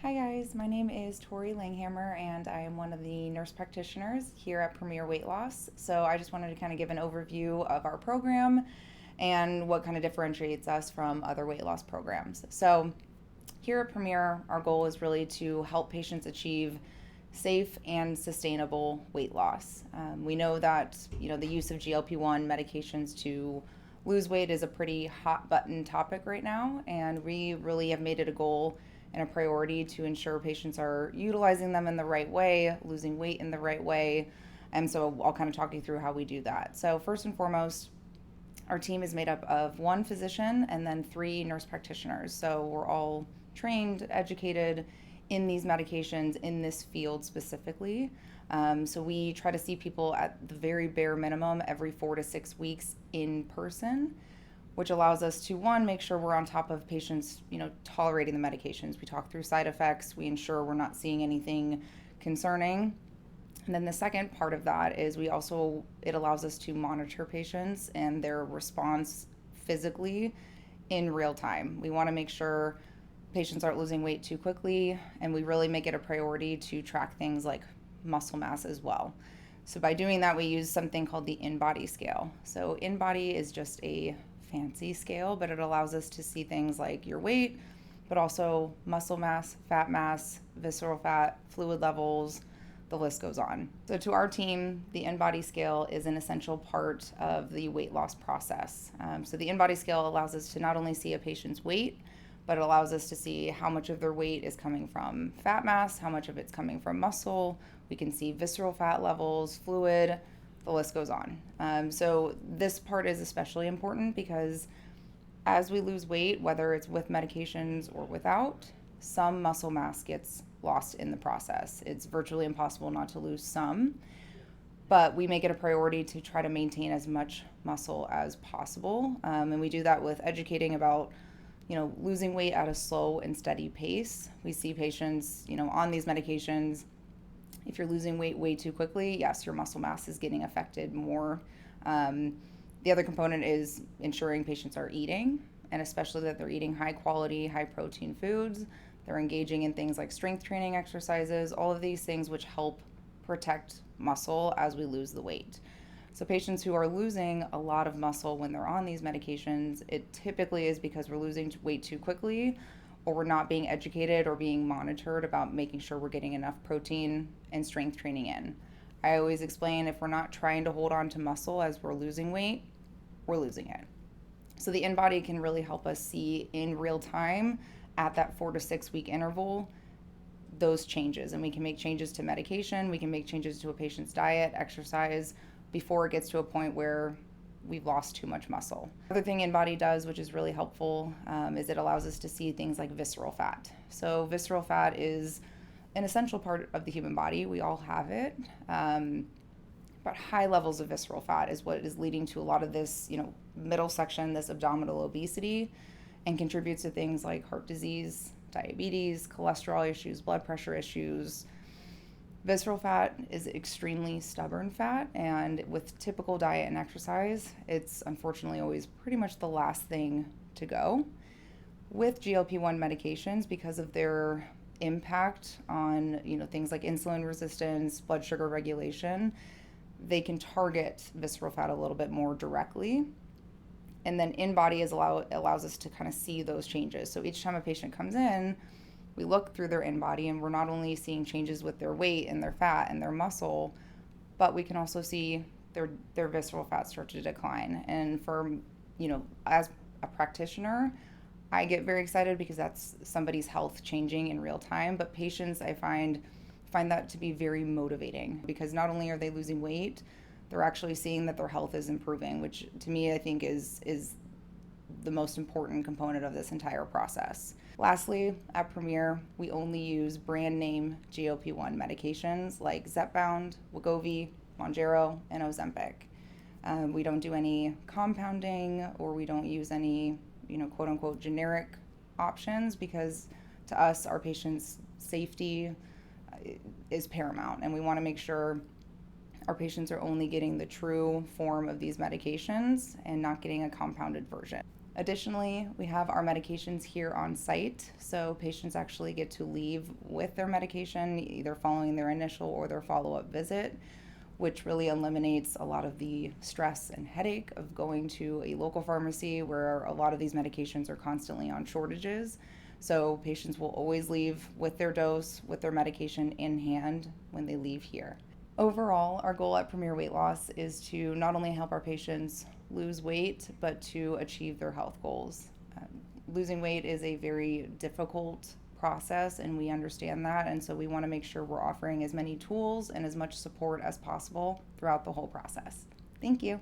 Hi guys, my name is Tori Langhammer and I am one of the nurse practitioners here at Premier Weight Loss. So I just wanted to kind of give an overview of our program and what kind of differentiates us from other weight loss programs. So here at Premier, our goal is really to help patients achieve safe and sustainable weight loss. We know that the use of GLP-1 medications to lose weight is a pretty hot button topic right now, and we really have made it a goal and a priority to ensure patients are utilizing them in the right way, losing weight in the right way. And so I'll kind of talk you through how we do that. So first and foremost, our team is made up of one physician and then 3 nurse practitioners. So we're all trained, educated in these medications in this field specifically. So we try to see people at the very bare minimum every 4 to 6 weeks in person, which allows us to, one, make sure we're on top of patients, tolerating the medications. We talk through side effects. We ensure we're not seeing anything concerning. And then the second part of that is it allows us to monitor patients and their response physically in real time. We want to make sure patients aren't losing weight too quickly, and we really make it a priority to track things like muscle mass as well. So by doing that, we use something called the InBody scale. So InBody is just a fancy scale, but it allows us to see things like your weight, but also muscle mass, fat mass, visceral fat, fluid levels, the list goes on. So to our team, the InBody scale is an essential part of the weight loss process. So the InBody scale allows us to not only see a patient's weight, but it allows us to see how much of their weight is coming from fat mass, how much of it's coming from muscle. We can see visceral fat levels, fluid, the list goes on. So this part is especially important because as we lose weight, whether it's with medications or without, some muscle mass gets lost in the process. It's virtually impossible not to lose some, but we make it a priority to try to maintain as much muscle as possible. And we do that with educating about losing weight at a slow and steady pace. We see patients, on these medications. If you're losing weight way too quickly, yes, your muscle mass is getting affected more. The other component is ensuring patients are eating, and especially that they're eating high quality, high protein foods. They're engaging in things like strength training exercises, all of these things which help protect muscle as we lose the weight. So patients who are losing a lot of muscle when they're on these medications, it typically is because we're losing weight too quickly, or we're not being educated or being monitored about making sure we're getting enough protein and strength training in. I always explain, if we're not trying to hold on to muscle as we're losing weight, we're losing it. So the InBody can really help us see in real time at that 4 to 6 week interval those changes, and we can make changes to medication, we can make changes to a patient's diet, exercise, before it gets to a point where we've lost too much muscle. Other thing InBody does, which is really helpful, is it allows us to see things like visceral fat. So visceral fat is an essential part of the human body. We all have it. But high levels of visceral fat is what is leading to a lot of this, middle section, this abdominal obesity, and contributes to things like heart disease, diabetes, cholesterol issues, blood pressure issues. Visceral fat is extremely stubborn fat, and with typical diet and exercise, it's unfortunately always pretty much the last thing to go. With GLP-1 medications, because of their impact on things like insulin resistance, blood sugar regulation, they can target visceral fat a little bit more directly. And then InBody allows us to kind of see those changes. So each time a patient comes in, we look through their InBody, and we're not only seeing changes with their weight and their fat and their muscle, but we can also see their visceral fat start to decline. And for, as a practitioner, I get very excited because that's somebody's health changing in real time. But patients, I find that to be very motivating, because not only are they losing weight, they're actually seeing that their health is improving, which to me I think is the most important component of this entire process. Lastly, at Premier, we only use brand name GLP-1 medications like Zepbound, Wegovy, Mounjaro, and Ozempic. We don't do any compounding, or we don't use any, quote unquote generic options, because to us, our patients' safety is paramount, and we want to make sure our patients are only getting the true form of these medications and not getting a compounded version. Additionally, we have our medications here on site, so patients actually get to leave with their medication, either following their initial or their follow-up visit, which really eliminates a lot of the stress and headache of going to a local pharmacy where a lot of these medications are constantly on shortages. So patients will always leave with their dose, with their medication in hand when they leave here. Overall, our goal at Premier Weight Loss is to not only help our patients lose weight, but to achieve their health goals. Losing weight is a very difficult process, and we understand that, and so we want to make sure we're offering as many tools and as much support as possible throughout the whole process. Thank you.